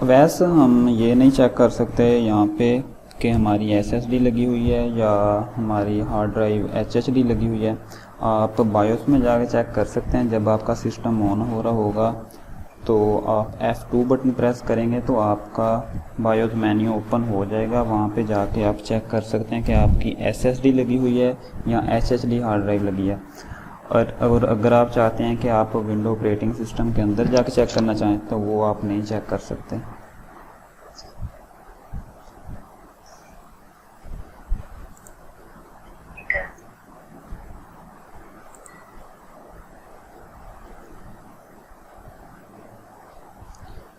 वैसे हम ये नहीं चेक कर सकते यहाँ पे कि हमारी एसएसडी लगी हुई है या हमारी हार्ड ड्राइव एचएचडी लगी हुई है। आप बायोस में जाके चेक कर सकते हैं। जब आपका सिस्टम ऑन हो रहा होगा तो आप F2 बटन प्रेस करेंगे तो आपका बायोस मेन्यू ओपन हो जाएगा। वहाँ पे जाके आप चेक कर सकते हैं कि आपकी एसएसडी लगी हुई है या एचएचडी हार्ड ड्राइव लगी है। और अगर आप चाहते हैं कि आप विंडो ऑपरेटिंग सिस्टम के अंदर जाके चेक करना चाहें तो वो आप नहीं चेक कर सकते।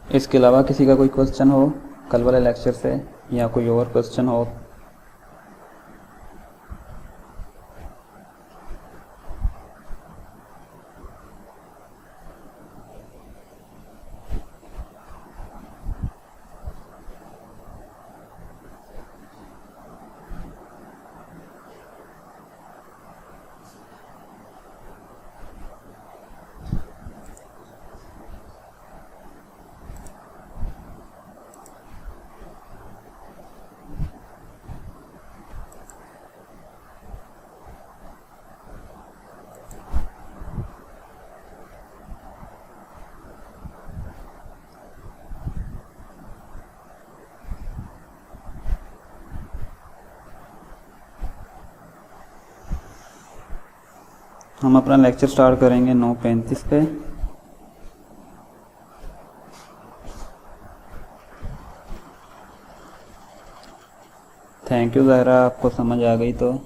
इसके अलावा किसी का कोई क्वेश्चन हो कल वाले लेक्चर से या कोई और क्वेश्चन हो? हम अपना लेक्चर स्टार्ट करेंगे 9:35 पे। थैंक यू ज़हरा, आपको समझ आ गई तो।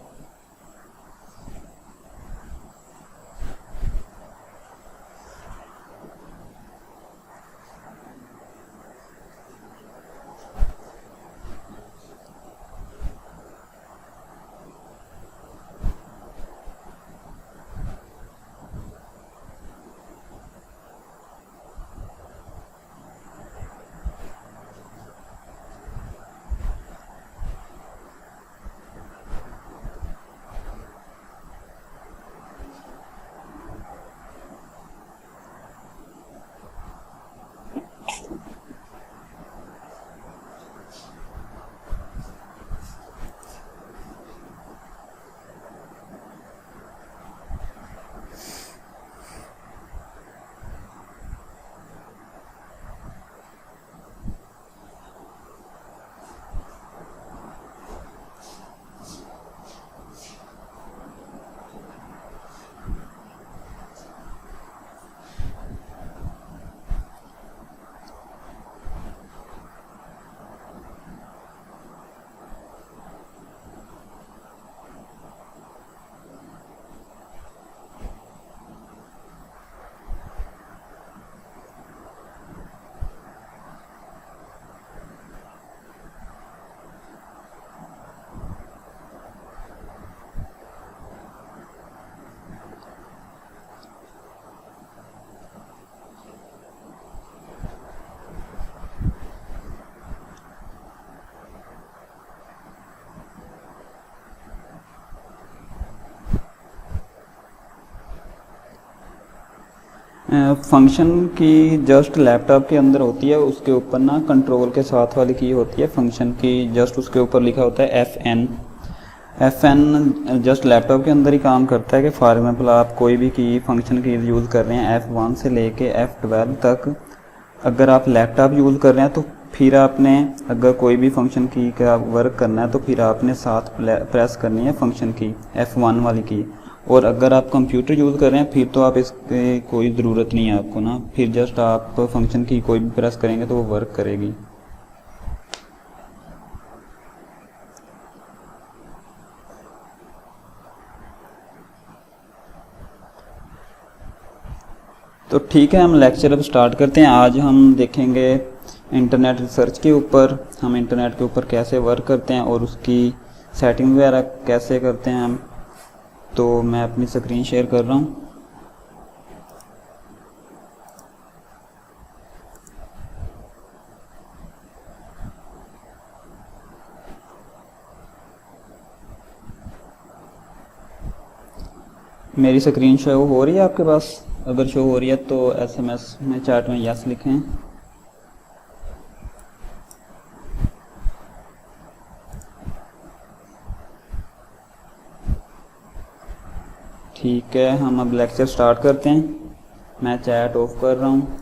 फंक्शन की जस्ट लैपटॉप के अंदर होती है, उसके ऊपर ना कंट्रोल के साथ वाली की होती है फंक्शन की, जस्ट उसके ऊपर लिखा होता है FN जस्ट लैपटॉप के अंदर ही काम करता है कि फॉर एग्जाम्पल आप कोई भी की फंक्शन की यूज़ कर रहे हैं F1 से लेके F12 तक। अगर आप लैपटॉप यूज़ कर रहे हैं तो फिर आपने अगर कोई भी फंक्शन की का वर्क करना है तो फिर आपने साथ प्रेस करनी है फंक्शन की F1 वाली की। और अगर आप कंप्यूटर यूज़ कर रहे हैं फिर तो आप इसकी कोई ज़रूरत नहीं है आपको ना, फिर जस्ट आप फंक्शन की कोई भी प्रेस करेंगे तो वो वर्क करेगी। तो ठीक है, हम लेक्चर अब स्टार्ट करते हैं। आज हम देखेंगे इंटरनेट रिसर्च के ऊपर, हम इंटरनेट के ऊपर कैसे वर्क करते हैं और उसकी सेटिंग वगैरह कैसे करते हैं हम। तो मैं अपनी स्क्रीन शेयर कर रहा हूँ। मेरी स्क्रीन शो हो रही है आपके पास? अगर शो हो रही है तो SMS में चैट में यस लिखें। ठीक है, हम अब लेक्चर स्टार्ट करते हैं। मैं चैट ऑफ कर रहा हूँ।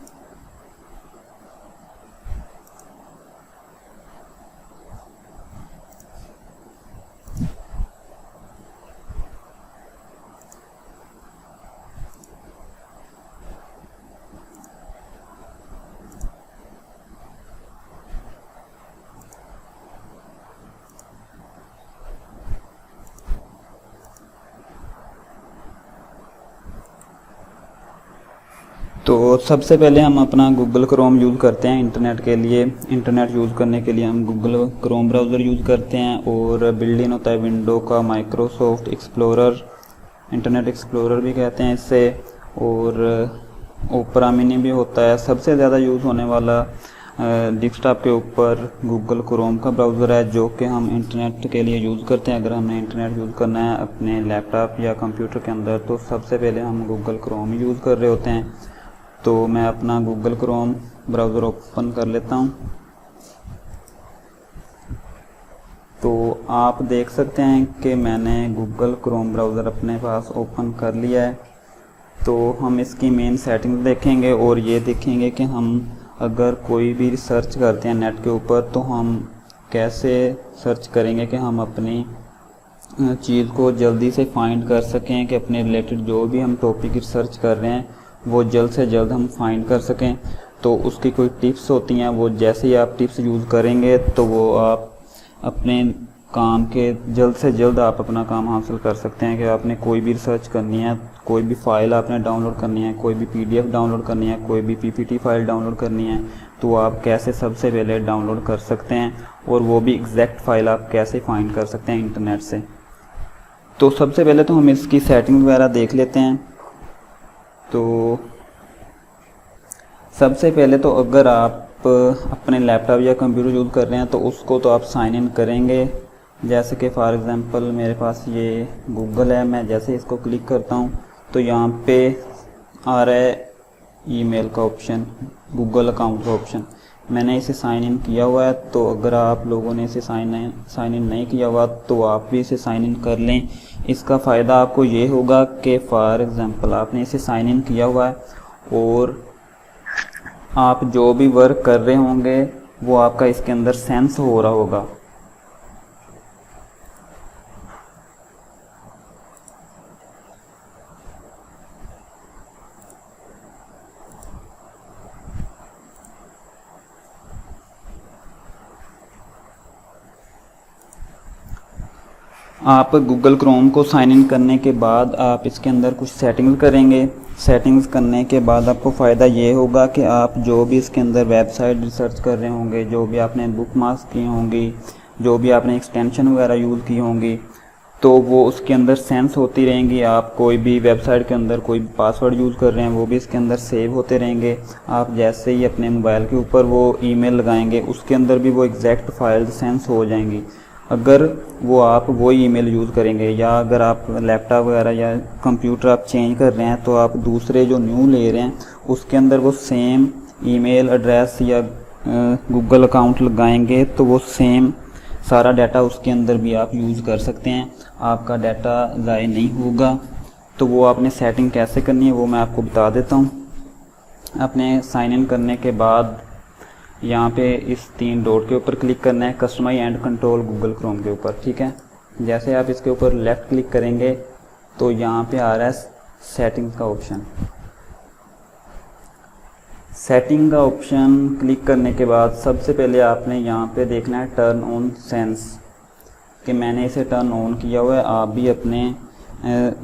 तो सबसे पहले हम अपना गूगल क्रोम यूज़ करते हैं इंटरनेट के लिए। इंटरनेट यूज़ करने के लिए हम गूगल क्रोम ब्राउज़र यूज़ करते हैं, और बिल्ड इन होता है विंडो का माइक्रोसॉफ्ट एक्सप्लोरर, इंटरनेट एक्सप्लोरर भी कहते हैं इससे, और ओपरा मिनी भी होता है। सबसे ज़्यादा यूज़ होने वाला डेस्कटॉप के ऊपर गूगल क्रोम का ब्राउज़र है, जो कि हम इंटरनेट के लिए यूज़ करते हैं। अगर हमने इंटरनेट यूज़ करना है अपने लैपटॉप या कंप्यूटर के अंदर, तो सबसे पहले हम गूगल क्रोम यूज़ कर रहे होते हैं। तो मैं अपना गूगल क्रोम ब्राउज़र ओपन कर लेता हूँ। तो आप देख सकते हैं कि मैंने गूगल क्रोम ब्राउज़र अपने पास ओपन कर लिया है। तो हम इसकी मेन सेटिंग्स देखेंगे, और ये देखेंगे कि हम अगर कोई भी सर्च करते हैं नेट के ऊपर, तो हम कैसे सर्च करेंगे कि हम अपनी चीज़ को जल्दी से फाइंड कर सकें, कि अपने रिलेटेड जो भी हम टॉपिक रिसर्च कर रहे हैं वो जल्द से जल्द हम फाइंड कर सकें। तो उसकी कोई टिप्स होती हैं, वो जैसे ही आप टिप्स यूज़ करेंगे तो वो आप अपने काम के जल्द से जल्द आप अपना काम हासिल कर सकते हैं। कि आपने कोई भी रिसर्च करनी है, कोई भी फ़ाइल आपने डाउनलोड करनी है, कोई भी PDF डाउनलोड करनी है, कोई भी PPT फाइल डाउनलोड करनी है, तो आप कैसे सबसे पहले डाउनलोड कर सकते हैं, और वो भी एग्जैक्ट फ़ाइल आप कैसे फाइंड कर सकते हैं इंटरनेट से। तो सबसे पहले तो हम इसकी सेटिंग वगैरह देख लेते हैं। तो सबसे पहले तो अगर आप अपने लैपटॉप या कंप्यूटर यूज़ कर रहे हैं, तो उसको तो आप साइन इन करेंगे। जैसे कि फॉर एग्ज़ाम्पल मेरे पास ये गूगल है, मैं जैसे इसको क्लिक करता हूँ तो यहाँ पे आ रहा है ईमेल का ऑप्शन, गूगल अकाउंट का ऑप्शन। मैंने इसे साइन इन किया हुआ है। तो अगर आप लोगों ने इसे साइन इन नहीं किया हुआ, तो आप भी इसे साइन इन कर लें। इसका फ़ायदा आपको ये होगा कि फॉर एग्ज़ाम्पल आपने इसे साइन इन किया हुआ है, और आप जो भी वर्क कर रहे होंगे वो आपका इसके अंदर सेंस हो रहा होगा। आप गूगल क्रोम को साइन इन करने के बाद आप इसके अंदर कुछ सेटिंग्स करेंगे। सेटिंग्स करने के बाद आपको फ़ायदा ये होगा कि आप जो भी इसके अंदर वेबसाइट रिसर्च कर रहे होंगे, जो भी आपने बुक मार्क्स की होंगी, जो भी आपने एक्सटेंशन वगैरह यूज़ की होंगी, तो वो उसके अंदर सेंस होती रहेंगी। आप कोई भी वेबसाइट के अंदर कोई पासवर्ड यूज़ कर रहे हैं, वो भी इसके अंदर सेव होते रहेंगे। आप जैसे ही अपने मोबाइल के ऊपर वो ईमेल लगाएंगे, उसके अंदर भी वो एग्जैक्ट फाइल सेंस हो जाएंगी। अगर वो आप वो ईमेल यूज़ करेंगे, या अगर आप लैपटॉप वगैरह या कंप्यूटर आप चेंज कर रहे हैं, तो आप दूसरे जो न्यू ले रहे हैं उसके अंदर वो सेम ईमेल एड्रेस या गूगल अकाउंट लगाएंगे, तो वो सेम सारा डाटा उसके अंदर भी आप यूज़ कर सकते हैं। आपका डाटा ज़ाय नहीं होगा। तो वो आपने सेटिंग कैसे करनी है वो मैं आपको बता देता हूँ। आपने साइन इन करने के बाद यहाँ पे इस 3 डॉट के ऊपर क्लिक करना है, customise and control Google Chrome के ऊपर, ठीक है। जैसे आप इसके ऊपर लेफ़्ट क्लिक करेंगे तो यहाँ पे आ रहा है सेटिंग्स का ऑप्शन। सेटिंग का ऑप्शन क्लिक करने के बाद सबसे पहले आपने यहाँ पे देखना है टर्न ऑन सेंस, कि मैंने इसे टर्न ऑन किया हुआ है। आप भी अपने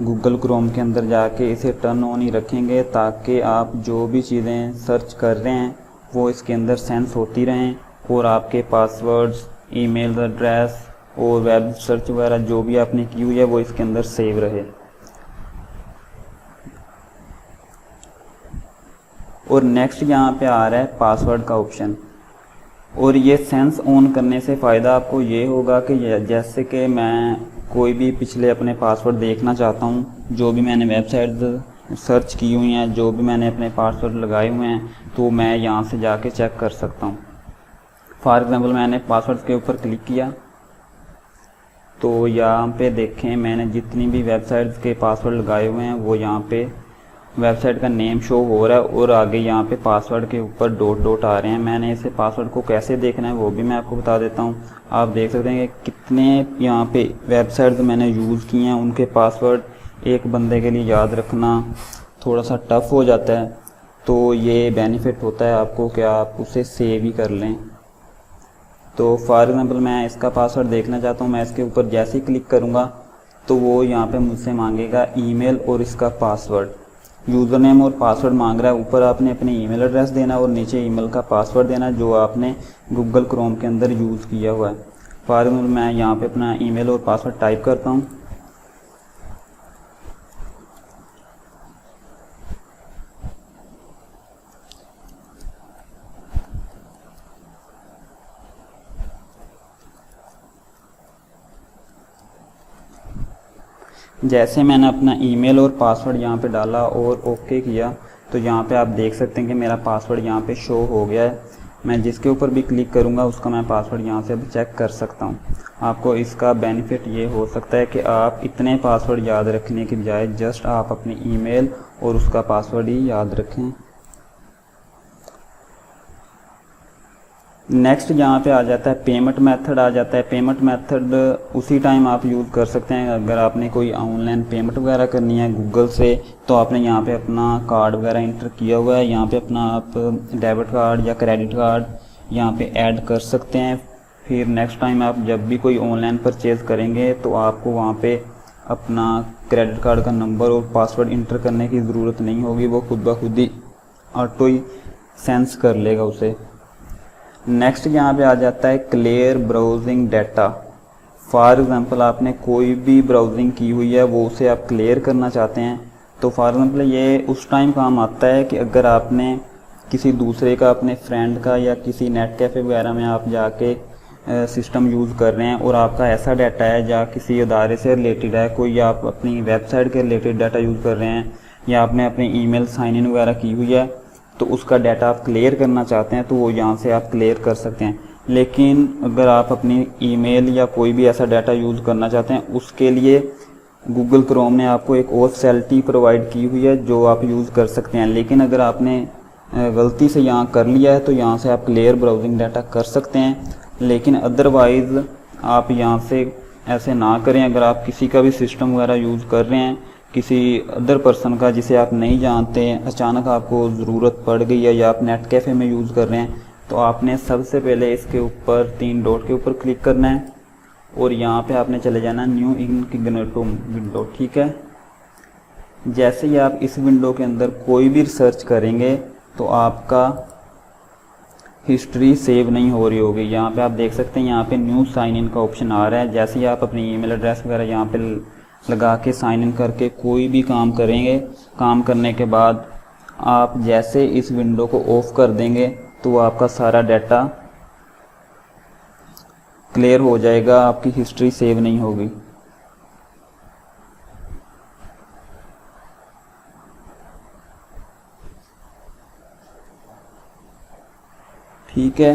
गूगल क्रोम के अंदर जाके इसे टर्न ऑन ही रखेंगे, ताकि आप जो भी चीज़ें सर्च कर रहे हैं वो इसके अंदर सेंस होती रहें, और आपके पासवर्ड्स, ईमेल एड्रेस और वेब सर्च वगैरह जो भी आपने की हुई है वो इसके अंदर सेव रहे। और नेक्स्ट यहाँ पे आ रहा है पासवर्ड का ऑप्शन। और ये सेंस ऑन करने से फ़ायदा आपको ये होगा कि जैसे कि मैं कोई भी पिछले अपने पासवर्ड देखना चाहता हूँ, जो भी मैंने वेबसाइट सर्च की हुई हैं, जो भी मैंने अपने पासवर्ड लगाए हुए हैं, तो मैं यहाँ से जाके चेक कर सकता हूँ। फॉर एग्ज़ाम्पल मैंने पासवर्ड के ऊपर क्लिक किया, तो यहाँ पे देखें मैंने जितनी भी वेबसाइट्स के पासवर्ड लगाए हुए हैं वो यहाँ पे वेबसाइट का नेम शो हो रहा है और आगे यहाँ पे पासवर्ड के ऊपर डॉट डॉट आ रहे हैं। मैंने इसे पासवर्ड को कैसे देखना है वो भी मैं आपको बता देता हूँ। आप देख सकते हैं कि कितने यहाँ पे वेबसाइट्स मैंने यूज़ किए हैं, उनके पासवर्ड एक बंदे के लिए याद रखना थोड़ा सा टफ हो जाता है। तो ये बेनिफिट होता है आपको कि आप उसे सेव ही कर लें। तो फॉर एग्ज़ाम्पल मैं इसका पासवर्ड देखना चाहता हूँ, मैं इसके ऊपर जैसे ही क्लिक करूँगा तो वो यहाँ पे मुझसे मांगेगा ईमेल और इसका पासवर्ड, यूज़र नेम और पासवर्ड मांग रहा है। ऊपर आपने अपने ईमेल एड्रेस देना और नीचे ईमेल का पासवर्ड देना जो आपने गूगल क्रोम के अंदर यूज़ किया हुआ है। फॉर एग्जाम्पल मैं यहाँ पे अपना ईमेल और पासवर्ड टाइप करता हूँ। जैसे मैंने अपना ईमेल और पासवर्ड यहाँ पे डाला और ओके किया तो यहाँ पे आप देख सकते हैं कि मेरा पासवर्ड यहाँ पे शो हो गया है। मैं जिसके ऊपर भी क्लिक करूँगा उसका मैं पासवर्ड यहाँ से अब चेक कर सकता हूँ। आपको इसका बेनिफिट ये हो सकता है कि आप इतने पासवर्ड याद रखने के बजाय जस्ट आप अपनी ईमेल और उसका पासवर्ड ही याद रखें। नेक्स्ट यहाँ पे आ जाता है पेमेंट मेथड आ जाता है। पेमेंट मेथड उसी टाइम आप यूज़ कर सकते हैं अगर आपने कोई ऑनलाइन पेमेंट वगैरह करनी है गूगल से, तो आपने यहाँ पे अपना कार्ड वगैरह इंटर किया हुआ है, यहाँ पे अपना आप डेबिट कार्ड या क्रेडिट कार्ड यहाँ पे ऐड कर सकते हैं। फिर नेक्स्ट टाइम आप जब भी कोई ऑनलाइन परचेज़ करेंगे तो आपको वहाँ पे अपना क्रेडिट कार्ड का नंबर और पासवर्ड इंटर करने की ज़रूरत नहीं होगी, वो खुद ब खुद ही ऑटो ही सेंस कर लेगा उसे। नेक्स्ट यहाँ पे आ जाता है clear browsing data. For example आपने कोई भी ब्राउजिंग की हुई है वो उसे आप क्लियर करना चाहते हैं, तो फॉर एग्ज़ाम्पल ये उस टाइम काम आता है कि अगर आपने किसी दूसरे का, अपने फ्रेंड का या किसी नेट कैफ़े वगैरह में आप जाके सिस्टम यूज़ कर रहे हैं और आपका ऐसा डाटा है या किसी अदारे से रिलेटेड है, कोई आप अपनी वेबसाइट के रिलेटेड डाटा यूज़ कर रहे हैं या आपने अपनी ईमेल साइन इन वगैरह की हुई है, तो उसका डाटा आप क्लियर करना चाहते हैं तो वो यहाँ से आप क्लियर कर सकते हैं। लेकिन अगर आप अपनी ईमेल या कोई भी ऐसा डाटा यूज़ करना चाहते हैं उसके लिए गूगल क्रोम ने आपको एक और फैसिलिटी प्रोवाइड की हुई है जो आप यूज़ कर सकते हैं। लेकिन अगर आपने गलती से यहाँ कर लिया है तो यहाँ से आप क्लियर ब्राउजिंग डाटा कर सकते हैं, लेकिन अदरवाइज़ आप यहाँ से ऐसे ना करें। अगर आप किसी का भी सिस्टम वगैरह यूज़ कर रहे हैं, किसी अदर पर्सन का जिसे आप नहीं जानते हैं, अचानक आपको ज़रूरत पड़ गई है या आप नेट कैफ़े में यूज़ कर रहे हैं, तो आपने सबसे पहले इसके ऊपर 3 डॉट के ऊपर क्लिक करना है और यहाँ पे आपने चले जाना न्यू इनकॉग्निटो विंडो। ठीक है, जैसे ही आप इस विंडो के अंदर कोई भी रिसर्च करेंगे तो आपका हिस्ट्री सेव नहीं हो रही होगी। यहाँ पे आप देख सकते हैं यहाँ पे न्यू साइन इन का ऑप्शन आ रहा है। जैसे ही आप अपनी ईमेल एड्रेस वगैरह यहाँ पे लगा के साइन इन करके कोई भी काम करेंगे, काम करने के बाद आप जैसे इस विंडो को ऑफ कर देंगे तो आपका सारा डाटा क्लियर हो जाएगा, आपकी हिस्ट्री सेव नहीं होगी। ठीक है,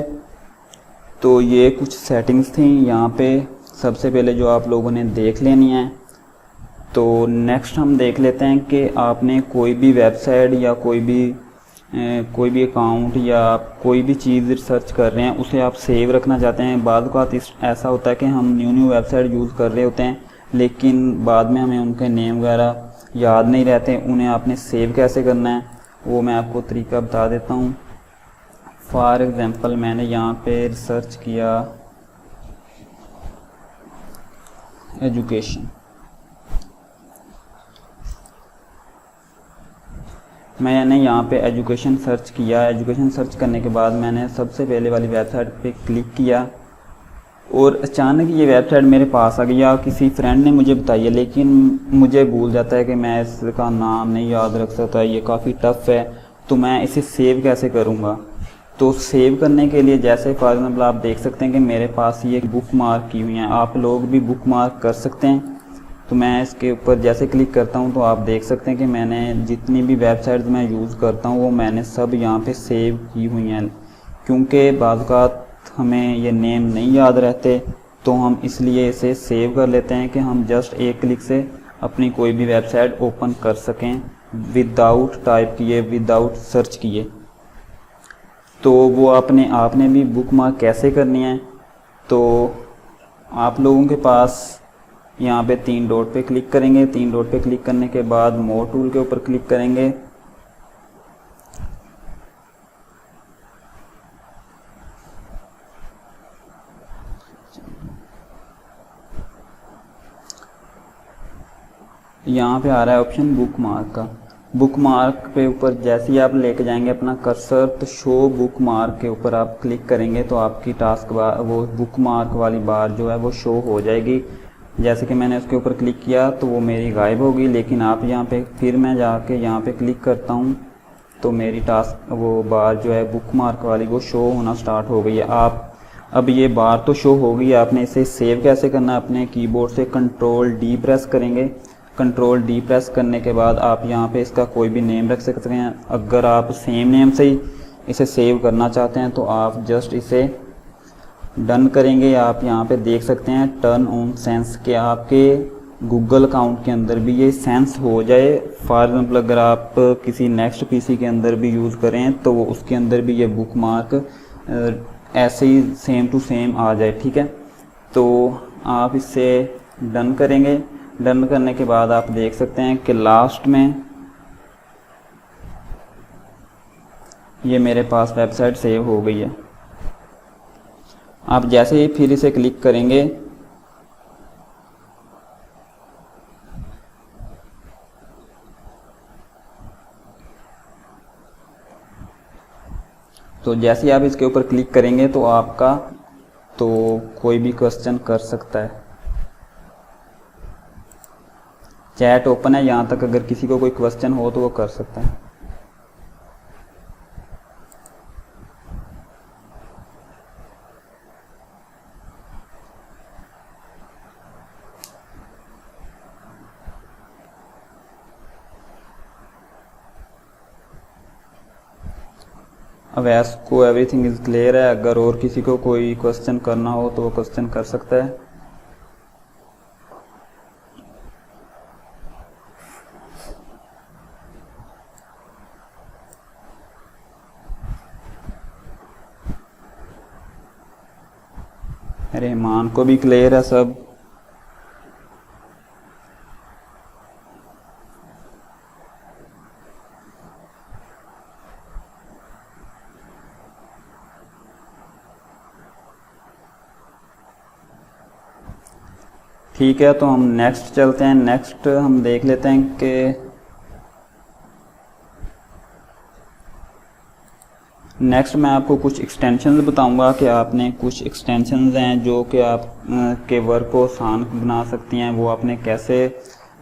तो ये कुछ सेटिंग्स थी यहाँ पे सबसे पहले जो आप लोगों ने देख लेनी है। तो नेक्स्ट हम देख लेते हैं कि आपने कोई भी वेबसाइट या कोई भी अकाउंट या कोई भी चीज़ रिसर्च कर रहे हैं उसे आप सेव रखना चाहते हैं। बाद बात ऐसा होता है कि हम न्यू वेबसाइट यूज़ कर रहे होते हैं लेकिन बाद में हमें उनके नेम वगैरह याद नहीं रहते, उन्हें आपने सेव कैसे करना है वो मैं आपको तरीका बता देता हूँ। फॉर एग्ज़ाम्पल मैंने यहाँ पे रिसर्च किया एजुकेशन, मैंने यहाँ पे एजुकेशन सर्च किया। एजुकेशन सर्च करने के बाद मैंने सबसे पहले वाली वेबसाइट पे क्लिक किया और अचानक ये वेबसाइट मेरे पास आ गई या किसी फ्रेंड ने मुझे बताई है, लेकिन मुझे भूल जाता है कि मैं इसका नाम नहीं याद रख सकता, ये काफ़ी टफ है, तो मैं इसे सेव कैसे करूँगा। तो सेव करने के लिए जैसे फॉर एग्जाम्पल आप देख सकते हैं कि मेरे पास ये बुक मार्क की हुई हैं, आप लोग भी बुक मार्क कर सकते हैं। तो मैं इसके ऊपर जैसे क्लिक करता हूं तो आप देख सकते हैं कि मैंने जितनी भी वेबसाइट्स मैं यूज़ करता हूं वो मैंने सब यहाँ पे सेव की हुई हैं, क्योंकि बाज़ औक़ात हमें ये नेम नहीं याद रहते तो हम इसलिए इसे सेव कर लेते हैं कि हम जस्ट एक क्लिक से अपनी कोई भी वेबसाइट ओपन कर सकें विदाउट टाइप किए, विदाउट सर्च किए। तो वो आपने भी बुकमार्क कैसे करनी है, तो आप लोगों के पास यहाँ पे 3 डॉट पे क्लिक करेंगे। 3 डॉट पे क्लिक करने के बाद मोर टूल के ऊपर क्लिक करेंगे। यहाँ पे आ रहा है ऑप्शन बुकमार्क का। बुकमार्क पे ऊपर जैसे ही आप लेके जाएंगे अपना कर्सर, तो शो बुकमार्क के ऊपर आप क्लिक करेंगे तो आपकी टास्क बार, वो बुकमार्क वाली बार जो है वो शो हो जाएगी। जैसे कि मैंने उसके ऊपर क्लिक किया तो वो मेरी गायब होगी, लेकिन आप यहाँ पे फिर मैं जाके यहाँ पे क्लिक करता हूँ तो मेरी टास्क वो बार जो है बुकमार्क वाली वो शो होना स्टार्ट हो गई है। आप अब ये बार तो शो हो गई, आपने इसे सेव कैसे करना है, अपने कीबोर्ड से कंट्रोल डी प्रेस करेंगे। कंट्रोल डी प्रेस करने के बाद आप यहाँ पे इसका कोई भी नेम रख सकते हैं। अगर आप सेम नेम से ही इसे सेव करना चाहते हैं तो आप जस्ट इसे डन करेंगे। आप यहाँ पे देख सकते हैं टर्न ऑन सेंस के आपके गूगल अकाउंट के अंदर भी ये सेंस हो जाए। फॉर एग्जाम्पल अगर आप किसी नेक्स्ट पीसी के अंदर भी यूज़ करें तो वो उसके अंदर भी ये बुकमार्क ऐसे ही सेम टू सेम आ जाए, ठीक है। तो आप इससे डन करेंगे। डन करने के बाद आप देख सकते हैं कि लास्ट में ये मेरे पास वेबसाइट सेव हो गई है। आप जैसे ही फिर इसे क्लिक करेंगे तो जैसे ही आप इसके ऊपर क्लिक करेंगे तो आपका तो कोई भी क्वेश्चन कर सकता है। चैट ओपन है, यहाँ तक अगर किसी को कोई क्वेश्चन हो तो वो कर सकता है। अब को एवरीथिंग इज़ क्लियर है। अगर और किसी को कोई क्वेश्चन करना हो तो वो क्वेश्चन कर सकता है। रहमान को भी क्लियर है सब। ठीक है, तो हम नेक्स्ट चलते हैं। नेक्स्ट हम देख लेते हैं कि नेक्स्ट मैं आपको कुछ एक्सटेंशंस बताऊंगा कि आपने कुछ एक्सटेंशंस हैं जो कि आप के वर्क को आसान बना सकती हैं, वो आपने कैसे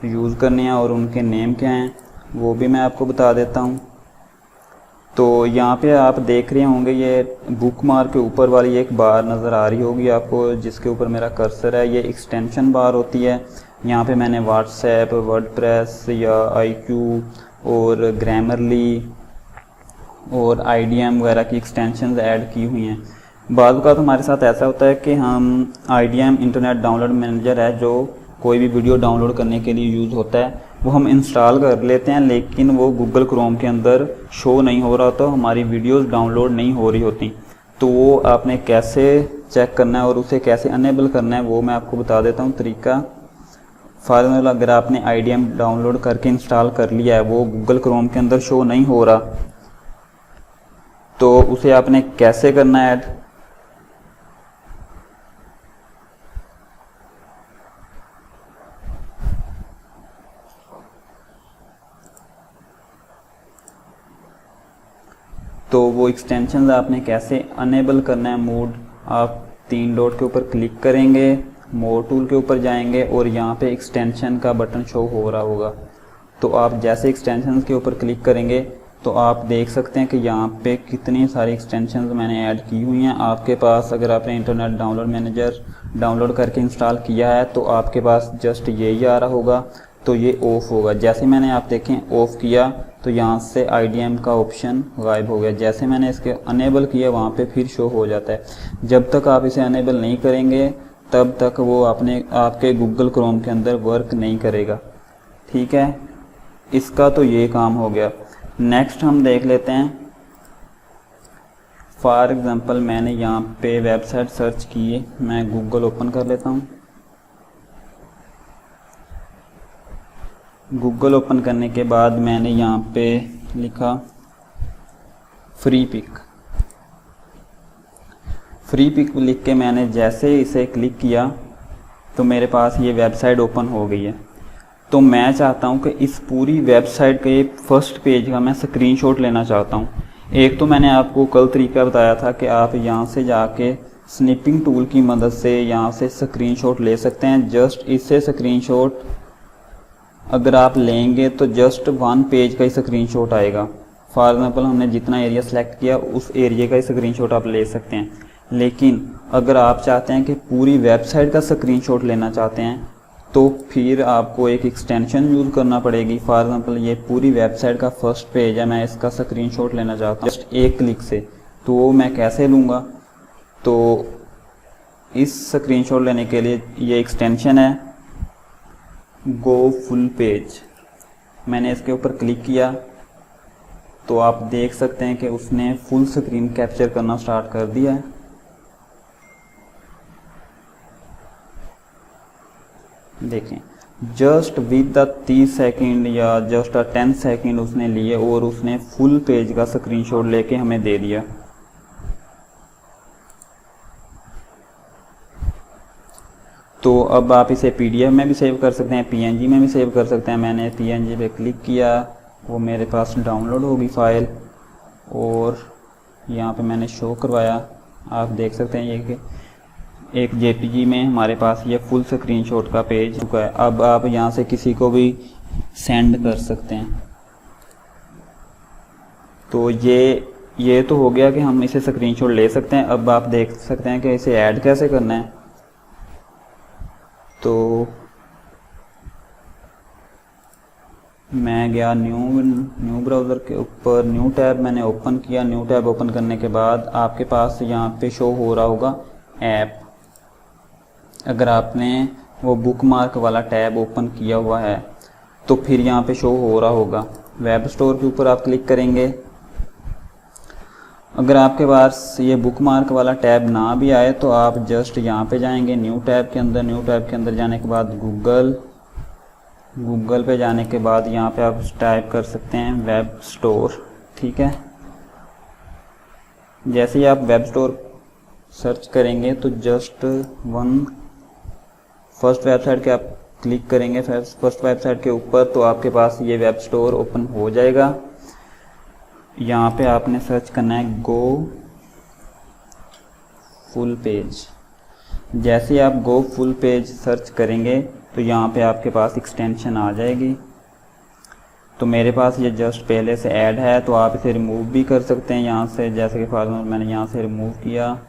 यूज़ करनी है और उनके नेम क्या हैं वो भी मैं आपको बता देता हूं। तो यहाँ पे आप देख रहे होंगे ये बुकमार्क के ऊपर वाली एक बार नज़र आ रही होगी आपको, जिसके ऊपर मेरा कर्सर है। ये एक्सटेंशन बार होती है। यहाँ पे मैंने व्हाट्सएप, वर्डप्रेस या IQ और ग्रामरली और IDM वगैरह की एक्सटेंशंस ऐड की हुई हैं। बाद का तो हमारे साथ ऐसा होता है कि हम IDM इंटरनेट डाउनलोड मैनेजर है जो कोई भी वीडियो डाउनलोड करने के लिए यूज़ होता है, वो हम इंस्टॉल कर लेते हैं, लेकिन वो गूगल क्रोम के अंदर शो नहीं हो रहा, तो हमारी वीडियोस डाउनलोड नहीं हो रही होती। तो वो आपने कैसे चेक करना है और उसे कैसे अनेबल करना है वो मैं आपको बता देता हूँ तरीका। फॉर एग्जाम्पल अगर आपने IDM डाउनलोड करके इंस्टॉल कर लिया है, वो गूगल क्रोम के अंदर शो नहीं हो रहा, तो उसे आपने कैसे करना है ऐड। तो वो एक्सटेंशन आपने कैसे अनेबल करना है मोड, आप 3 डॉट के ऊपर क्लिक करेंगे, मोर टूल के ऊपर जाएंगे और यहाँ पे एक्सटेंशन का बटन शो हो रहा होगा। तो आप जैसे एक्सटेंशन के ऊपर क्लिक करेंगे तो आप देख सकते हैं कि यहाँ पे कितनी सारी एक्सटेंशंस मैंने ऐड की हुई हैं। आपके पास अगर आपने इंटरनेट डाउनलोड मैनेजर डाउनलोड करके इंस्टॉल किया है तो आपके पास जस्ट यही आ रहा होगा, तो ये ऑफ होगा। जैसे मैंने आप देखें ऑफ किया तो यहाँ से IDM का ऑप्शन गायब हो गया। जैसे मैंने इसके अनेबल किया वहाँ पे फिर शो हो जाता है। जब तक आप इसे अनेबल नहीं करेंगे तब तक वो आपके गूगल क्रोम के अंदर वर्क नहीं करेगा। ठीक है, इसका तो ये काम हो गया। नेक्स्ट हम देख लेते हैं। फॉर एग्ज़ाम्पल मैंने यहाँ पे वेबसाइट सर्च की है, मैं गूगल ओपन कर लेता हूँ। गूगल ओपन करने के बाद मैंने यहाँ पे लिखा फ्री पिक लिख के मैंने जैसे इसे क्लिक किया तो मेरे पास ये वेबसाइट ओपन हो गई है। तो मैं चाहता हूँ कि इस पूरी वेबसाइट के फर्स्ट पेज का मैं स्क्रीनशॉट लेना चाहता हूँ। एक तो मैंने आपको कल तरीका बताया था कि आप यहाँ से जाके स्निपिंग टूल की मदद से यहाँ से स्क्रीनशॉट ले सकते हैं। जस्ट इससे स्क्रीनशॉट अगर आप लेंगे तो जस्ट 1 पेज का ही स्क्रीनशॉट आएगा। फॉर एग्जांपल हमने जितना एरिया सेलेक्ट किया उस एरिया का ही स्क्रीनशॉट आप ले सकते हैं। लेकिन अगर आप चाहते हैं कि पूरी वेबसाइट का स्क्रीनशॉट लेना चाहते हैं तो फिर आपको एक एक्सटेंशन यूज़ करना पड़ेगी। फॉर एग्जांपल ये पूरी वेबसाइट का फर्स्ट पेज है, मैं इसका स्क्रीनशॉट लेना चाहता हूँ जस्ट एक क्लिक से, तो वो मैं कैसे लूँगा? तो इस स्क्रीनशॉट लेने के लिए ये एक्सटेंशन है गो फुल पेज। मैंने इसके ऊपर क्लिक किया तो आप देख सकते हैं कि उसने फुल स्क्रीन कैप्चर करना स्टार्ट कर दिया है। देखें, जस्ट विद द 30 सेकेंड या जस्ट 10 सेकेंड उसने लिए और उसने फुल पेज का स्क्रीनशॉट लेके हमें दे दिया। तो अब आप इसे PDF में भी सेव कर सकते हैं, PNG में भी सेव कर सकते हैं। मैंने PNG पे क्लिक किया, वो मेरे पास डाउनलोड होगी फाइल और यहाँ पे मैंने शो करवाया। आप देख सकते हैं ये कि एक JPG में हमारे पास ये फुल स्क्रीनशॉट का पेज चुका है। अब आप यहाँ से किसी को भी सेंड कर सकते हैं। तो ये तो हो गया कि हम इसे स्क्रीनशॉट ले सकते हैं। अब आप देख सकते हैं कि इसे ऐड कैसे करना है। तो मैं गया न्यू ब्राउज़र के ऊपर, न्यू टैब मैंने ओपन किया। न्यू टैब ओपन करने के बाद आपके पास यहाँ पे शो हो रहा होगा ऐप। अगर आपने वो बुकमार्क वाला टैब ओपन किया हुआ है तो फिर यहाँ पे शो हो रहा होगा। वेब स्टोर के ऊपर आप क्लिक करेंगे। अगर आपके पास ये बुकमार्क वाला टैब ना भी आए तो आप जस्ट यहाँ पे जाएंगे न्यू टैब के अंदर। न्यू टैब के अंदर जाने के बाद गूगल पे जाने के बाद यहाँ पे आप टाइप कर सकते हैं वेब स्टोर। ठीक है, जैसे ही आप वेब स्टोर सर्च करेंगे तो जस्ट फर्स्ट वेबसाइट के आप क्लिक करेंगे फर्स्ट वेबसाइट के ऊपर तो आपके पास ये वेब स्टोर ओपन हो जाएगा। यहाँ पे आपने सर्च करना है गो फुल पेज। जैसे ही आप गो फुल पेज सर्च करेंगे तो यहाँ पे आपके पास एक्सटेंशन आ जाएगी। तो मेरे पास ये जस्ट पहले से ऐड है तो आप इसे रिमूव भी कर सकते हैं यहाँ से। जैसे कि फॉर्मूला मैंने यहाँ से रिमूव किया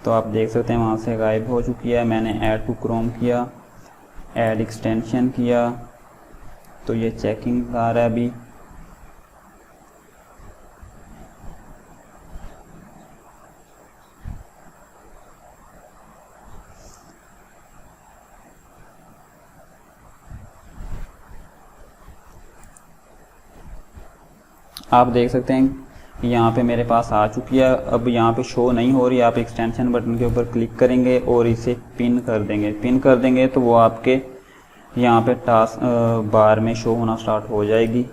तो आप देख सकते हैं वहाँ से गायब हो चुकी है। मैंने ऐड टू क्रोम किया, ऐड एक्सटेंशन किया तो ये चेकिंग आ रहा है अभी। आप देख सकते हैं यहाँ पे मेरे पास आ चुकी है। अब यहाँ पे शो नहीं हो रही, आप एक्सटेंशन बटन के ऊपर क्लिक करेंगे और इसे पिन कर देंगे तो वो आपके यहाँ पे टास्क बार में शो होना स्टार्ट हो जाएगी।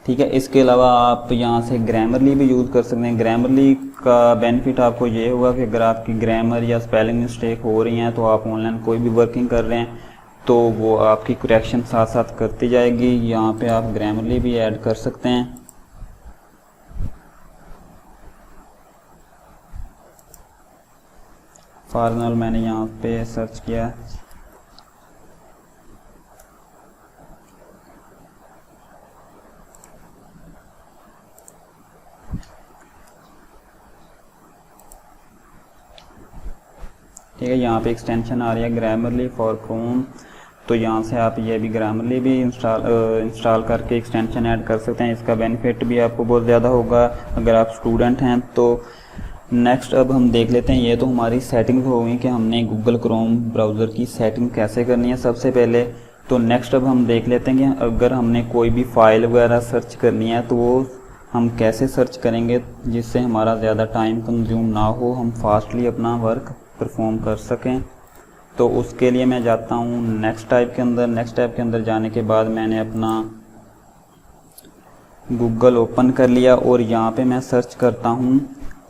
ठीक है, इसके अलावा आप यहाँ से ग्रामरली भी यूज़ कर सकते हैं। ग्रामरली का बेनिफिट आपको ये होगा कि अगर आपकी ग्रामर या स्पेलिंग मिस्टेक हो रही हैं तो आप ऑनलाइन कोई भी वर्किंग कर रहे हैं तो वो आपकी करेक्शन साथ साथ करती जाएगी। यहाँ पे आप ग्रामरली भी ऐड कर सकते हैं। फॉर्मल मैंने यहाँ पे सर्च किया, ठीक है। यहाँ पे एक्सटेंशन आ रही है ग्रामरली फॉर क्रोम, तो यहाँ से आप ये भी ग्रामरली भी इंस्टॉल करके एक्सटेंशन ऐड कर सकते हैं। इसका बेनिफिट भी आपको बहुत ज़्यादा होगा। अगर आप स्टूडेंट हैं तो नेक्स्ट अब हम देख लेते हैं, ये तो हमारी सेटिंग हो गई कि हमने गूगल क्रोम ब्राउज़र की सेटिंग कैसे करनी है सबसे पहले। तो नेक्स्ट अब हम देख लेते हैं कि अगर हमने कोई भी फ़ाइल वगैरह सर्च करनी है तो वो हम कैसे सर्च करेंगे जिससे हमारा ज़्यादा टाइम कंज्यूम ना हो, हम फास्टली अपना वर्क परफॉर्म कर सकें। तो उसके लिए मैं जाता हूँ नेक्स्ट टाइप के अंदर। नेक्स्ट टाइप के अंदर जाने के बाद मैंने अपना गूगल ओपन कर लिया और यहाँ पे मैं सर्च करता हूँ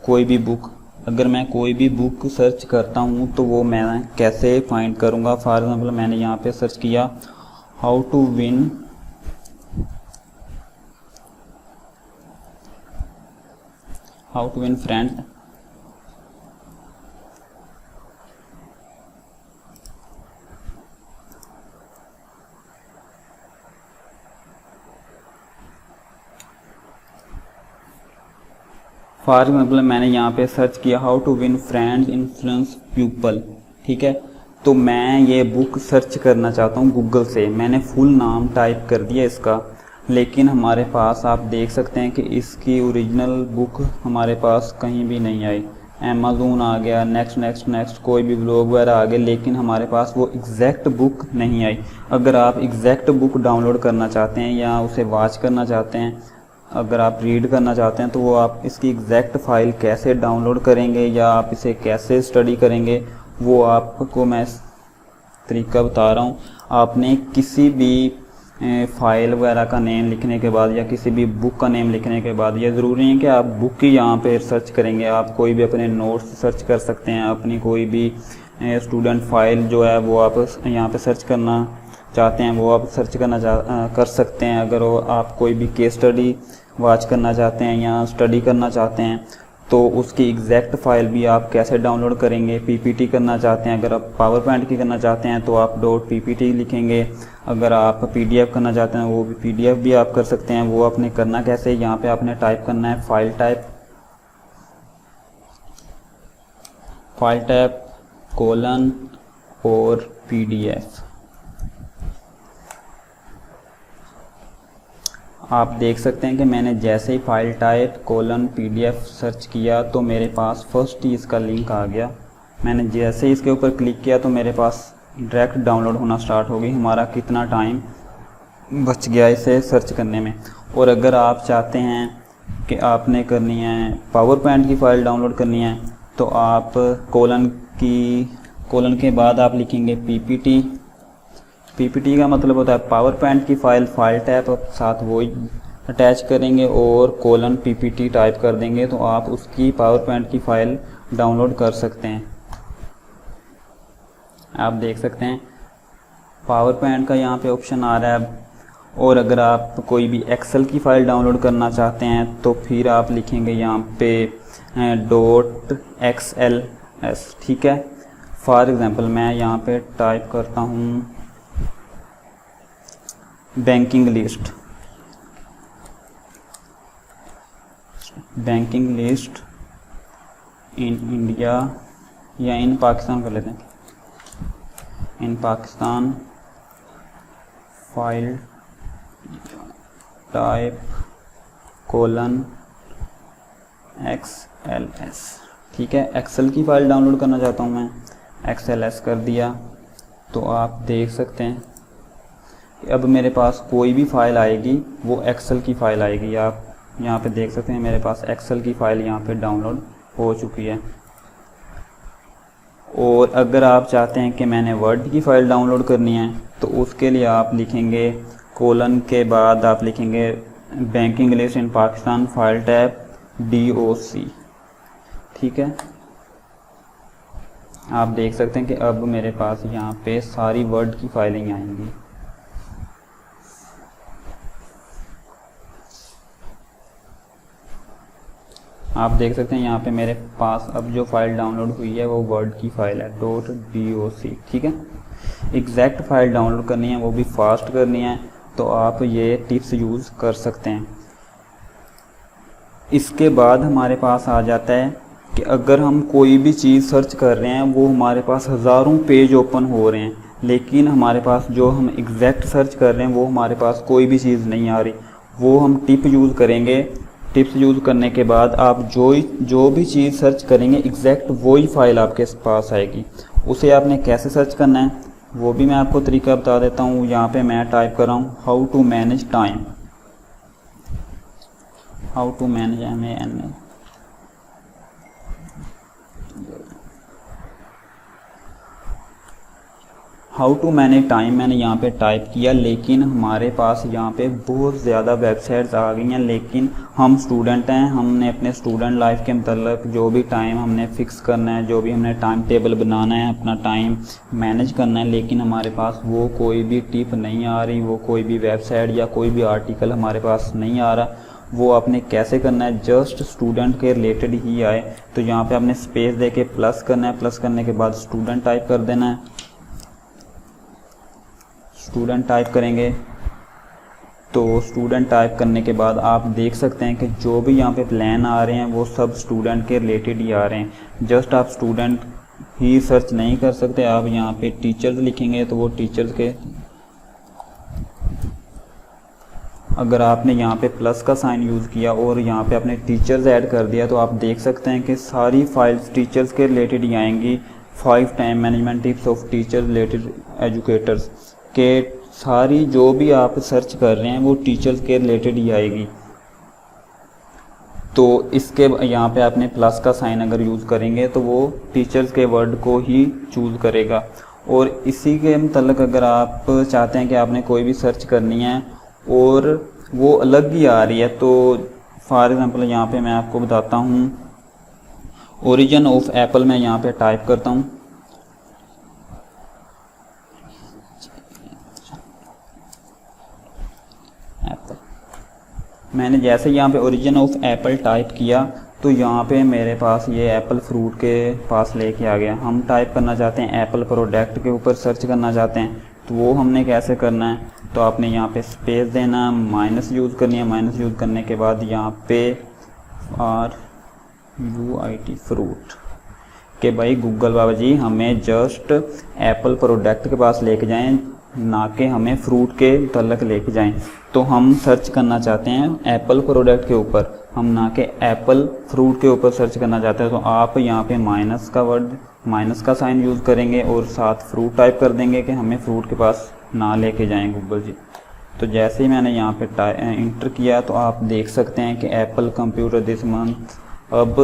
कोई भी बुक। अगर मैं कोई भी बुक सर्च करता हूँ तो वो मैं कैसे फाइंड करूँगा। फॉर एग्ज़ाम्पल मैंने यहाँ पे सर्च किया how to win friend. For example मैंने यहाँ पे सर्च किया how to win friends influence people, ठीक है। तो मैं ये बुक सर्च करना चाहता हूँ गूगल से। मैंने फुल नाम टाइप कर दिया इसका, लेकिन हमारे पास आप देख सकते हैं कि इसकी ओरिजिनल बुक हमारे पास कहीं भी नहीं आई। अमेज़न आ गया, नेक्स्ट कोई भी ब्लॉग वगैरह आ गए, लेकिन हमारे पास वो एग्जैक्ट बुक नहीं आई। अगर आप एग्जैक्ट बुक डाउनलोड करना चाहते हैं या उसे वॉच करना चाहते हैं, अगर आप रीड करना चाहते हैं, तो वो आप इसकी एग्जैक्ट फ़ाइल कैसे डाउनलोड करेंगे या आप इसे कैसे स्टडी करेंगे वो आपको मैं तरीका बता रहा हूँ। आपने किसी भी फ़ाइल वगैरह का नेम लिखने के बाद या किसी भी बुक का नेम लिखने के बाद, ये ज़रूरी है कि आप बुक ही यहाँ पे सर्च करेंगे। आप कोई भी अपने नोट्स सर्च कर सकते हैं, अपनी कोई भी स्टूडेंट फाइल जो है वो आप यहाँ पे सर्च करना चाहते हैं वो आप सर्च करना कर सकते हैं। अगर वो आप कोई भी केस स्टडी वॉच करना चाहते हैं या स्टडी करना चाहते हैं तो उसकी एग्जैक्ट फ़ाइल भी आप कैसे डाउनलोड करेंगे। पीपीटी करना चाहते हैं, अगर आप पावर पॉइंट की करना चाहते हैं तो आप .ppt लिखेंगे। अगर आप पीडीएफ करना चाहते हैं वो भी पीडीएफ भी आप कर सकते हैं। वो आपने करना कैसे, यहाँ पे आपने टाइप करना है फाइल टाइप कोलन और पीडीएफ। आप देख सकते हैं कि मैंने जैसे ही file type colon PDF search किया तो मेरे पास फर्स्ट ही इसका लिंक आ गया। मैंने जैसे ही इसके ऊपर क्लिक किया तो मेरे पास डायरेक्ट डाउनलोड होना स्टार्ट हो गई। हमारा कितना टाइम बच गया इसे सर्च करने में। और अगर आप चाहते हैं कि आपने करनी है पावर पॉइंट की फ़ाइल डाउनलोड करनी है तो आप कोलन के बाद आप लिखेंगे पीपीटी का मतलब होता है पावर पॉइंट की फ़ाइल टाइप साथ वो अटैच करेंगे और कोलन पीपीटी टाइप कर देंगे तो आप उसकी पावर पॉइंट की फ़ाइल डाउनलोड कर सकते हैं। आप देख सकते हैं पावर पॉइंट का यहाँ पे ऑप्शन आ रहा है। और अगर आप कोई भी एक्सेल की फ़ाइल डाउनलोड करना चाहते हैं तो फिर आप लिखेंगे यहाँ पे .xls, ठीक है। फॉर एग्ज़ाम्पल मैं यहाँ पे टाइप करता हूँ बैंकिंग लिस्ट इन इंडिया या इन पाकिस्तान कर लेते हैं, in Pakistan file type colon XLS, ठीक है। एक्सेल की फ़ाइल डाउनलोड करना चाहता हूँ मैं, XLS कर दिया तो आप देख सकते हैं अब मेरे पास कोई भी फ़ाइल आएगी वो एक्सेल की फ़ाइल आएगी। आप यहाँ पे देख सकते हैं मेरे पास एक्सेल की फ़ाइल यहाँ पे डाउनलोड हो चुकी है। और अगर आप चाहते हैं कि मैंने वर्ड की फ़ाइल डाउनलोड करनी है तो उसके लिए आप लिखेंगे कोलन के बाद आप लिखेंगे बैंकिंग लिस्ट इन पाकिस्तान फाइल टाइप DOC, ठीक है। आप देख सकते हैं कि अब मेरे पास यहाँ पे सारी वर्ड की फाइलें आएंगी। आप देख सकते हैं यहाँ पे मेरे पास अब जो फ़ाइल डाउनलोड हुई है वो वर्ड की फ़ाइल है .doc, ठीक है। एग्जैक्ट फ़ाइल डाउनलोड करनी है वो भी फास्ट करनी है तो आप ये टिप्स यूज़ कर सकते हैं। इसके बाद हमारे पास आ जाता है कि अगर हम कोई भी चीज़ सर्च कर रहे हैं वो हमारे पास हज़ारों पेज ओपन हो रहे हैं, लेकिन हमारे पास जो हम एग्जैक्ट सर्च कर रहे हैं वो हमारे पास कोई भी चीज़ नहीं आ रही। वो हम टिप यूज़ करेंगे टिप्स यूज़ करने के बाद आप जो भी चीज़ सर्च करेंगे एग्जैक्ट वही फाइल आपके पास आएगी। उसे आपने कैसे सर्च करना है वो भी मैं आपको तरीका बता देता हूँ। यहाँ पे मैं टाइप कर रहा हूँ how to manage time, how to manage MANA, how to manage time मैंने यहाँ पे टाइप किया, लेकिन हमारे पास यहाँ पे बहुत ज़्यादा वेबसाइट्स आ गई हैं। लेकिन हम स्टूडेंट हैं, हमने अपने स्टूडेंट लाइफ के मतलब जो भी टाइम हमने फिक्स करना है, जो भी हमने टाइम टेबल बनाना है, अपना टाइम मैनेज करना है, लेकिन हमारे पास वो कोई भी टिप नहीं आ रही, वो कोई भी वेबसाइट या कोई भी आर्टिकल हमारे पास नहीं आ रहा। वो आपने कैसे करना है, जस्ट स्टूडेंट के रिलेटेड ही आए तो यहाँ पे आपने स्पेस दे के प्लस करना है, प्लस करने के बाद स्टूडेंट टाइप कर देना है। स्टूडेंट टाइप करेंगे तो स्टूडेंट टाइप करने के बाद आप देख सकते हैं कि जो भी यहाँ पे प्लान आ रहे हैं वो सब स्टूडेंट के रिलेटेड ही आ रहे हैं। जस्ट आप स्टूडेंट ही सर्च नहीं कर सकते, आप यहाँ पे टीचर्स लिखेंगे तो वो टीचर्स के, अगर आपने यहाँ पे प्लस का साइन यूज़ किया और यहाँ पे आपने टीचर्स ऐड कर दिया तो आप देख सकते हैं कि सारी फाइल्स टीचर्स के रिलेटेड ही आएंगी। 5 time management tips of teacher related educators के सारी जो भी आप सर्च कर रहे हैं वो टीचर्स के रिलेटेड ही आएगी। तो इसके यहाँ पे आपने प्लस का साइन अगर यूज़ करेंगे तो वो टीचर्स के वर्ड को ही चूज़ करेगा। और इसी के मतलब अगर आप चाहते हैं कि आपने कोई भी सर्च करनी है और वो अलग ही आ रही है, तो फॉर एग्ज़ाम्पल यहाँ पे मैं आपको बताता हूँ ओरिजिन ऑफ एप्पल, मैं यहाँ पे टाइप करता हूँ। एप्पल, मैंने जैसे यहाँ पे ओरिजिन ऑफ एप्पल टाइप किया तो यहाँ पे मेरे पास ये एप्पल फ्रूट के पास लेके आ गया। हम टाइप करना चाहते हैं एप्पल प्रोडक्ट के ऊपर सर्च करना चाहते हैं, तो वो हमने कैसे करना है, तो आपने यहाँ पे स्पेस देना, माइनस यूज़ करनी है। माइनस यूज़ करने के बाद यहाँ पे RUIT फ्रूट के भाई गूगल बाबा जी हमें जस्ट एप्पल प्रोडक्ट के पास लेके जाएं, ना कि हमें फ्रूट के तलक लेके जाएं। तो हम सर्च करना चाहते हैं एप्पल प्रोडक्ट के ऊपर, हम ना कि एप्पल फ्रूट के ऊपर सर्च करना चाहते हैं। तो आप यहाँ पे माइनस का साइन यूज़ करेंगे और साथ फ्रूट टाइप कर देंगे कि हमें फ्रूट के पास ना लेके जाएं गूगल जी। तो जैसे ही मैंने यहाँ पे इंटर किया तो आप देख सकते हैं कि एप्पल कंप्यूटर दिस मंथ, अब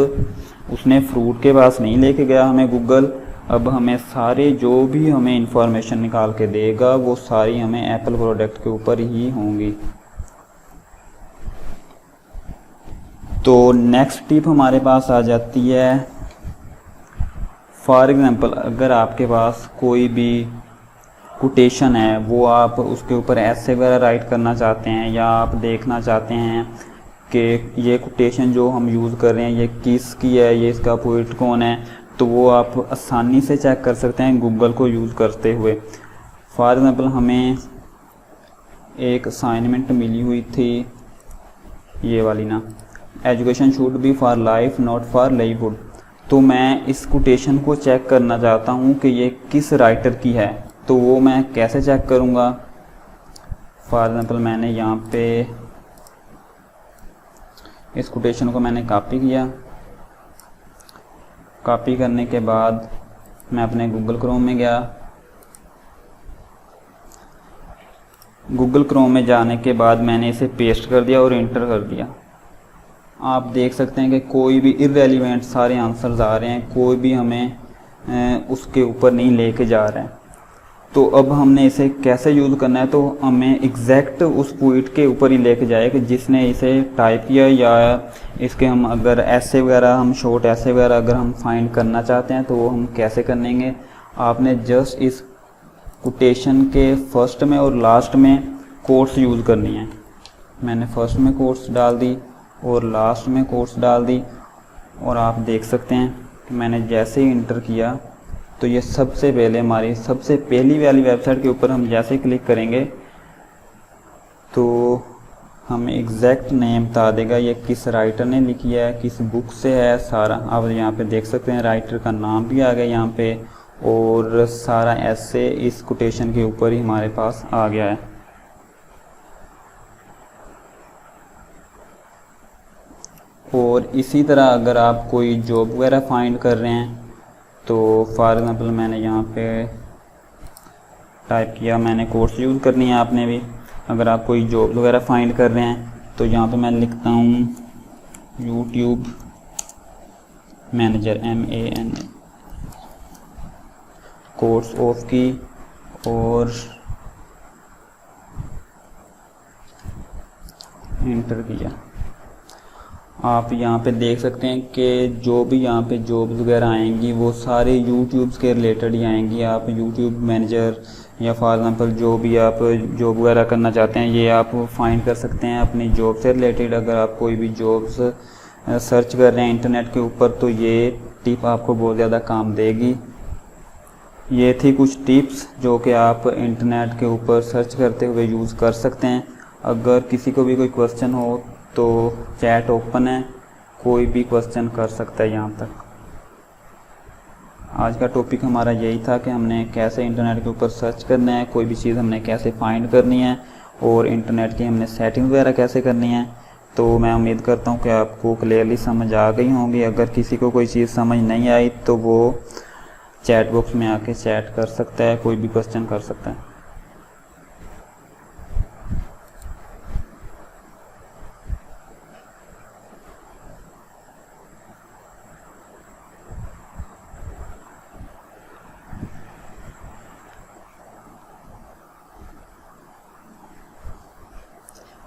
उसने फ्रूट के पास नहीं लेके गया हमें गूगल। अब हमें सारे जो भी हमें इंफॉर्मेशन निकाल के देगा वो सारी हमें एप्पल प्रोडक्ट के ऊपर ही होंगी। तो नेक्स्ट टिप हमारे पास आ जाती है, फॉर एग्ज़ाम्पल अगर आपके पास कोई भी कोटेशन है, वो आप उसके ऊपर ऐसे वगैरह राइट करना चाहते हैं, या आप देखना चाहते हैं कि ये कोटेशन जो हम यूज़ कर रहे हैं ये किसकी है, ये इसका पोइट कौन है, तो वो आप आसानी से चेक कर सकते हैं गूगल को यूज़ करते हुए। फॉर एग्ज़ाम्पल हमें एक असाइनमेंट मिली हुई थी, ये वाली ना, education should be for life not for livelihood. तो मैं इस कोटेशन को चेक करना चाहता हूँ कि ये किस राइटर की है, तो वो मैं कैसे चेक करूँगा। फॉर एग्ज़ाम्पल मैंने यहाँ पे इस कोटेशन को मैंने कॉपी किया, कॉपी करने के बाद मैं अपने गूगल क्रोम में गया। गूगल क्रोम में जाने के बाद मैंने इसे पेस्ट कर दिया और इंटर कर दिया। आप देख सकते हैं कि कोई भी इररेलेवेंट सारे आंसर्स आ रहे हैं, कोई भी हमें उसके ऊपर नहीं लेके जा रहा है। तो अब हमने इसे कैसे यूज़ करना है, तो हमें एग्जैक्ट उस पॉइंट के ऊपर ही लेके जाए कि जिसने इसे टाइप किया, या इसके हम अगर ऐसे वगैरह, हम शॉर्ट ऐसे वगैरह अगर हम फाइंड करना चाहते हैं तो वो हम कैसे करेंगे। आपने जस्ट इस कोटेशन के फर्स्ट में और लास्ट में कोट्स यूज़ करनी है। मैंने फर्स्ट में कोट्स डाल दी और लास्ट में कोट्स डाल दी, और आप देख सकते हैं कि मैंने जैसे ही इंटर किया तो ये सबसे पहले हमारी सबसे पहली वाली वेबसाइट के ऊपर हम जैसे क्लिक करेंगे तो हमें एग्जैक्ट नेम बता देगा ये किस राइटर ने लिखी है, किस बुक से है सारा। आप यहाँ पे देख सकते हैं राइटर का नाम भी आ गया यहाँ पे, और सारा ऐसे इस कोटेशन के ऊपर ही हमारे पास आ गया है। और इसी तरह अगर आप कोई जॉब वगैरह फाइंड कर रहे हैं, तो फॉर एग्ज़ाम्पल मैंने यहाँ पे टाइप किया, मैंने कोर्स यूज़ करनी है आपने भी। अगर आप कोई जॉब वगैरह फाइंड कर रहे हैं तो यहाँ पे मैं लिखता हूँ YouTube manager MAN course of की, और इंटर किया। आप यहाँ पे देख सकते हैं कि जो भी यहाँ पे जॉब्स वगैरह आएंगी वो सारे यूट्यूब के रिलेटेड ही आएंगी। आप यूट्यूब मैनेजर या फॉर एग्ज़ाम्पल जो भी आप जॉब वगैरह करना चाहते हैं ये आप फाइंड कर सकते हैं अपनी जॉब से रिलेटेड। अगर आप कोई भी जॉब्स सर्च कर रहे हैं इंटरनेट के ऊपर तो ये टिप आपको बहुत ज़्यादा काम देगी। ये थी कुछ टिप्स जो कि आप इंटरनेट के ऊपर सर्च करते हुए यूज़ कर सकते हैं। अगर किसी को भी कोई क्वेश्चन हो तो चैट ओपन है, कोई भी क्वेश्चन कर सकता है यहाँ तक। आज का टॉपिक हमारा यही था कि हमने कैसे इंटरनेट के ऊपर सर्च करना है, कोई भी चीज़ हमने कैसे फाइंड करनी है, और इंटरनेट की हमने सेटिंग वगैरह कैसे करनी है। तो मैं उम्मीद करता हूँ कि आपको क्लियरली समझ आ गई होंगी। अगर किसी को कोई चीज़ समझ नहीं आई तो वो चैट बॉक्स में आके चैट कर सकता है, कोई भी क्वेश्चन कर सकता है।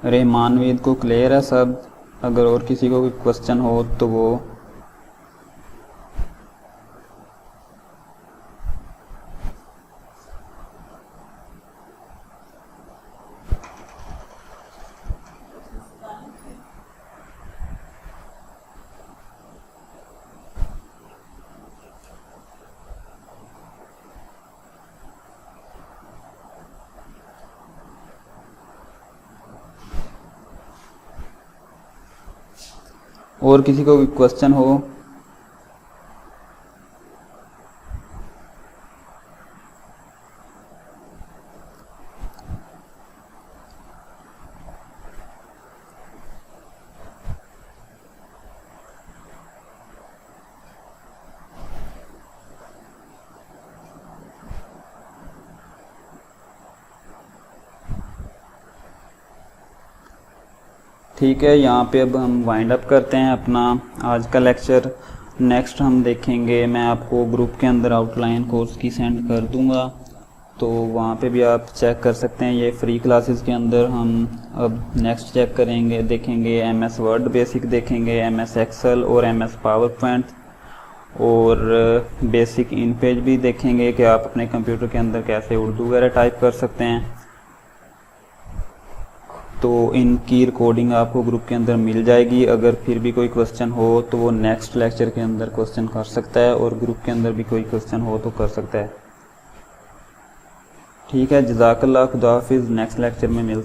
रहमानवेद को क्लियर है सब? अगर और किसी को कोई क्वेश्चन हो तो वो और किसी को क्वेश्चन हो? ठीक है, यहाँ पे अब हम वाइंड अप करते हैं अपना आज का लेक्चर। नेक्स्ट हम देखेंगे, मैं आपको ग्रुप के अंदर आउटलाइन कोर्स की सेंड कर दूँगा, तो वहाँ पे भी आप चेक कर सकते हैं। ये फ्री क्लासेस के अंदर हम अब नेक्स्ट चेक करेंगे, देखेंगे MS वर्ड बेसिक देखेंगे, MS एक्सेल और MS पावर पॉइंट, और बेसिक इन पेज भी देखेंगे कि आप अपने कंप्यूटर के अंदर कैसे उर्दू वगैरह टाइप कर सकते हैं। तो इनकी रिकॉर्डिंग आपको ग्रुप के अंदर मिल जाएगी। अगर फिर भी कोई क्वेश्चन हो तो वो नेक्स्ट लेक्चर के अंदर क्वेश्चन कर सकता है, और ग्रुप के अंदर भी कोई क्वेश्चन हो तो कर सकता है। ठीक है, जज़ाकल्लाह, खुदा हाफिज़। नेक्स्ट लेक्चर में मिलते हैं।